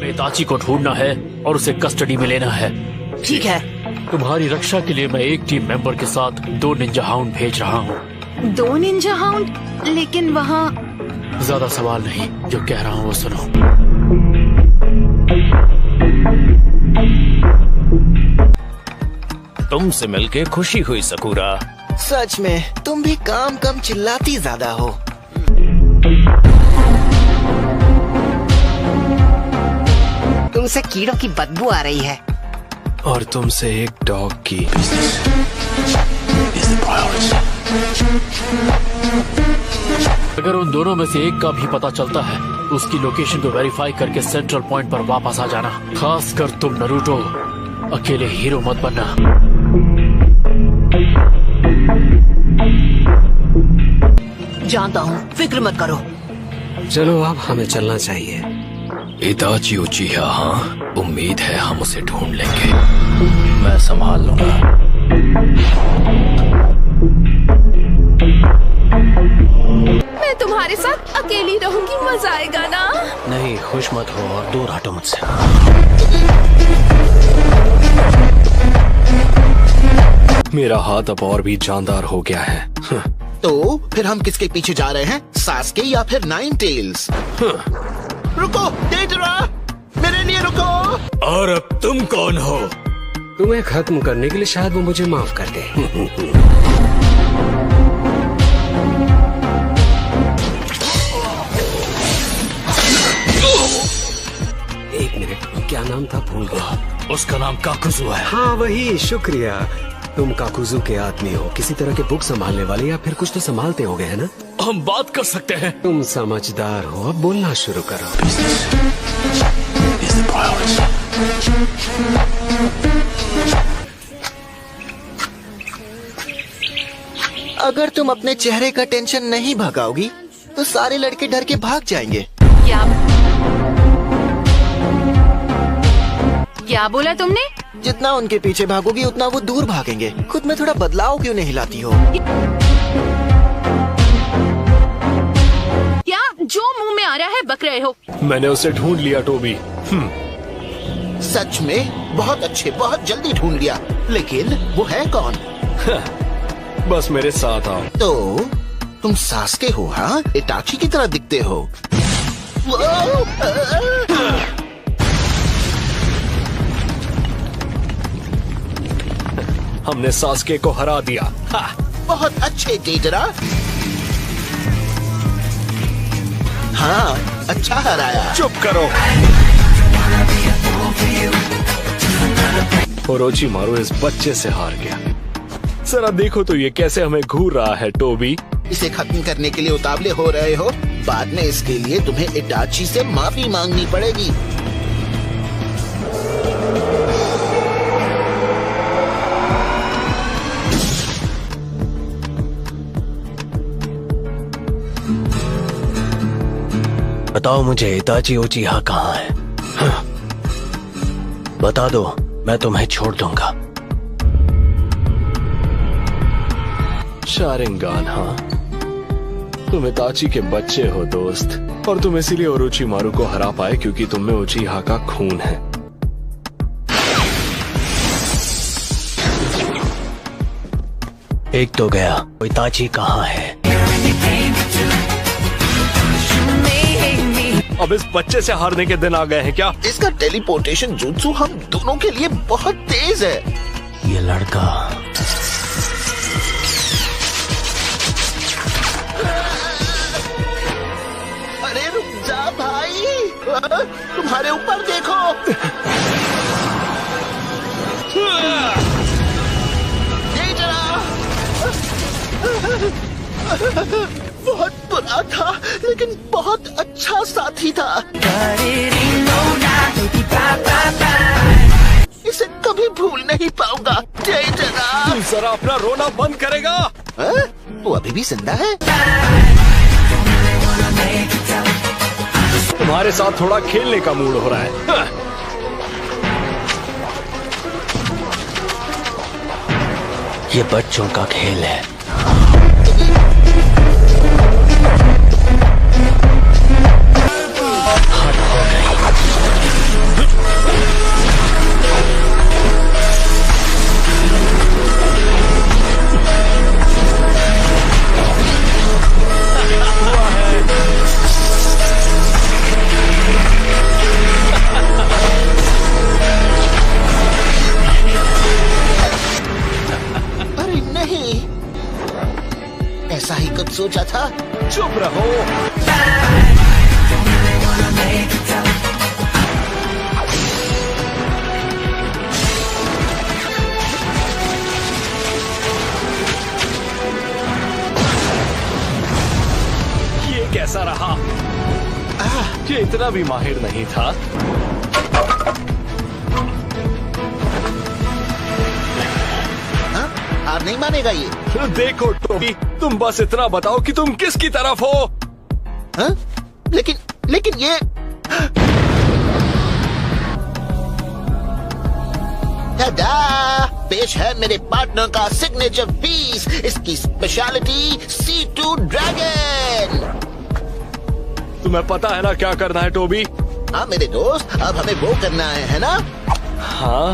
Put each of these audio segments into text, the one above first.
हमें इताची को ढूंढना है और उसे कस्टडी में लेना है। ठीक है। तुम्हारी रक्षा के लिए मैं एक टीम मेंबर के साथ 2 निंजा हाउंड भेज रहा हूँ। 2 निंजा हाउंड? लेकिन वहाँ ज्यादा सवाल नहीं, जो कह रहा हूँ वो सुनो। तुमसे मिलके खुशी हुई सकूरा। सच में तुम भी काम कम चिल्लाती ज्यादा हो। तुमसे कीड़ों की बदबू आ रही है और तुमसे एक डॉग की। अगर उन दोनों में से एक का भी पता चलता है, उसकी लोकेशन को वेरीफाई करके सेंट्रल पॉइंट पर वापस आ जाना। खासकर तुम नरूटो, अकेले हीरो मत बनना। जानता हूँ, फिक्र मत करो। चलो अब हमें चलना चाहिए। इताची उचिहा, हाँ, उम्मीद है हम उसे ढूंढ लेंगे। मैं संभाल लूंगा। मैं तुम्हारे साथ अकेली रहूंगी, मजा आएगा ना? नहीं, खुश मत हो और दूर हटो मुझसे। मेरा हाथ अब और भी जानदार हो गया है। तो फिर हम किसके पीछे जा रहे हैं, सास्के या फिर नाइन टेल्स? रुको डेटरा, मेरे लिए रुको। और अब तुम कौन हो? तुम्हें खत्म करने के लिए शायद वो मुझे माफ कर दे। एक मिनट, क्या नाम था? भूल गया। उसका नाम काकुजू है। हाँ वही, शुक्रिया। तुम काकुजू के आदमी हो, किसी तरह के बुक संभालने वाले या फिर कुछ तो संभालते होगे, है ना? हम बात कर सकते हैं। तुम समझदार हो, अब बोलना शुरू करो। अगर तुम अपने चेहरे का टेंशन नहीं भगाओगी तो सारे लड़के डर के भाग जाएंगे। क्या बोला तुमने? जितना उनके पीछे भागोगी उतना वो दूर भागेंगे। खुद में थोड़ा बदलाव क्यों नहीं लाती हो? क्या जो मुंह में आ रहा है बक रहे हो? मैंने उसे ढूंढ लिया टोबी। सच में बहुत अच्छे, बहुत जल्दी ढूंढ लिया। लेकिन वो है कौन? बस मेरे साथ आओ। तो तुम सास्के हो? हाँ, इताची की तरह दिखते हो। हमने सास्के को हरा दिया। बहुत अच्छे डेटरा। हाँ, अच्छा हराया। चुप करो। ओरोचिमारू इस बच्चे से हार गया। जरा देखो तो ये कैसे हमें घूर रहा है। टोबी, इसे खत्म करने के लिए उतावले हो रहे हो। बाद में इसके लिए तुम्हें इताची से माफी मांगनी पड़ेगी। बताओ मुझे, इताची उचिहा कहाँ है? बता दो, मैं तुम्हें छोड़ दूंगा। शारिंगान, हाँ, तुम इताची के बच्चे हो दोस्त, और तुम इसीलिए ओरोचिमारू को हरा पाए क्योंकि तुम में उचिहा का खून है। एक तो गया, इताची कहाँ है? अब इस बच्चे से हारने के दिन आ गए हैं क्या? इसका टेलीपोर्टेशन जुत्सु हम दोनों के लिए बहुत तेज है। ये लड़का अरे रुक जा भाई, तुम्हारे ऊपर देखो। ये जरा बहुत बुरा था लेकिन बहुत अच्छा साथी था। इसे कभी भूल नहीं पाऊंगा। जय जरा। तुम जरा अपना रोना बंद करेगा? वो अभी भी जिंदा है? तुम्हारे साथ थोड़ा खेलने का मूड हो रहा है। ये बच्चों का खेल है। सोचा था। चुप रहो। ये कैसा रहा? ये इतना भी माहिर नहीं था। हाँ? हार नहीं मानेगा ये। देखो टोबी, तुम बस इतना बताओ कि तुम किसकी तरफ हो। हाँ? लेकिन ये टाडा! पेश है मेरे पार्टनर का सिग्नेचर पीस, इसकी स्पेशलिटी C2 ड्रैगन। तुम्हें पता है ना क्या करना है टोबी? हाँ मेरे दोस्त, अब हमें वो करना है ना? हाँ,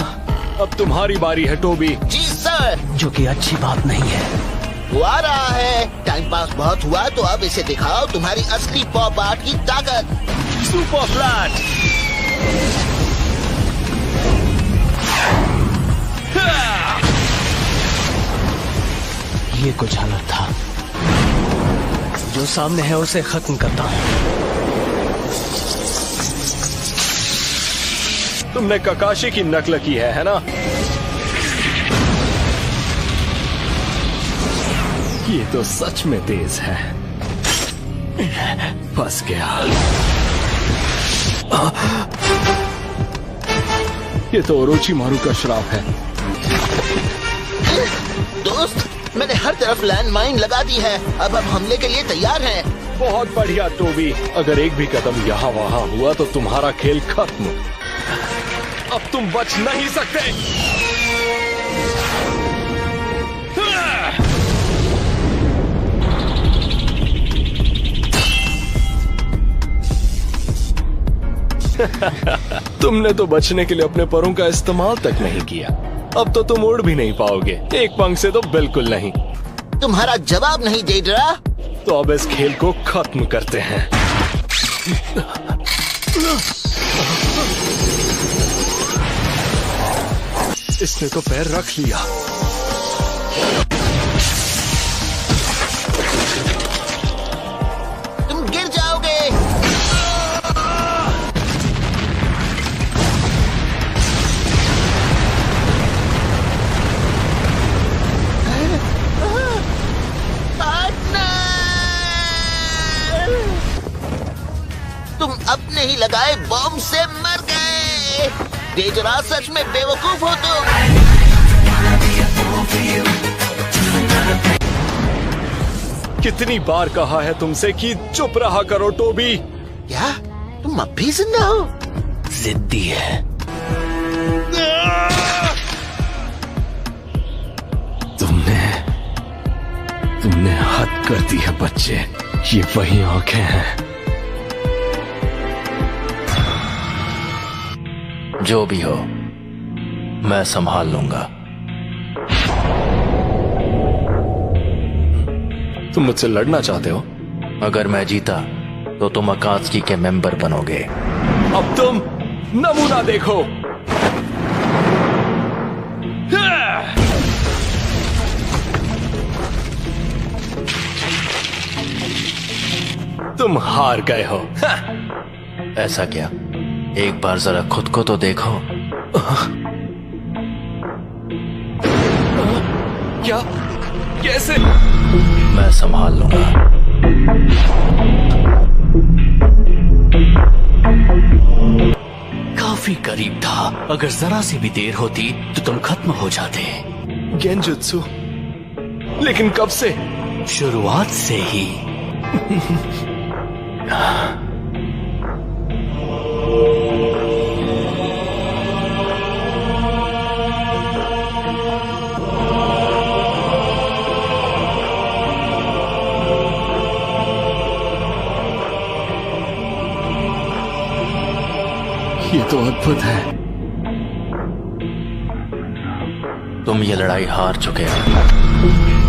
अब तुम्हारी बारी है टोबी। जी सर। जो कि अच्छी बात नहीं है। वो आ रहा है। टाइम पास बहुत हुआ तो अब इसे दिखाओ तुम्हारी असली पॉप आर्ट की ताकत। Super flat. ये कुछ अलग था। जो सामने है उसे खत्म करता हूँ। तुमने ककाशी की नकल की है ना? ये तो सच में तेज है। फंस गया। ये तो ओरोचिमारू का श्राप है। दोस्त, मैंने हर तरफ लैंड माइन लगा दी है। अब हम हमले के लिए तैयार हैं। बहुत बढ़िया टोबी। अगर एक भी कदम यहाँ वहाँ हुआ तो तुम्हारा खेल खत्म। अब तुम बच नहीं सकते। तुमने तो बचने के लिए अपने परों का इस्तेमाल तक नहीं किया। अब तो तुम उड़ भी नहीं पाओगे। एक पंख से तो बिल्कुल नहीं। तुम्हारा जवाब नहीं दे रहा। तो अब इस खेल को खत्म करते हैं। इसने तो पैर रख लिया। तुम गिर जाओगे। तुम अपने ही लगाए बॉम्ब से मर गए। डेजरा सच में बेवकूफ हो तुम। कितनी बार कहा है तुमसे कि चुप रहा करो टोबी। क्या तुम अब भी जिंदा हो? जिद्दी है। तुमने हद कर दी है बच्चे। ये वही आंखें हैं। जो भी हो, मैं संभाल लूंगा। तुम मुझसे लड़ना चाहते हो? अगर मैं जीता तो तुम अकात्सुकी के मेंबर बनोगे। अब तुम नमूना देखो। तुम हार गए हो। ऐसा क्या? एक बार जरा खुद को तो देखो। क्या? कैसे? मैं संभाल लूंगा। काफी करीब था। अगर जरा सी भी देर होती तो तुम खत्म हो जाते। गेंजुत्सु। लेकिन कब से? शुरुआत से ही। ये तो अद्भुत है। तुम ये लड़ाई हार चुके हो।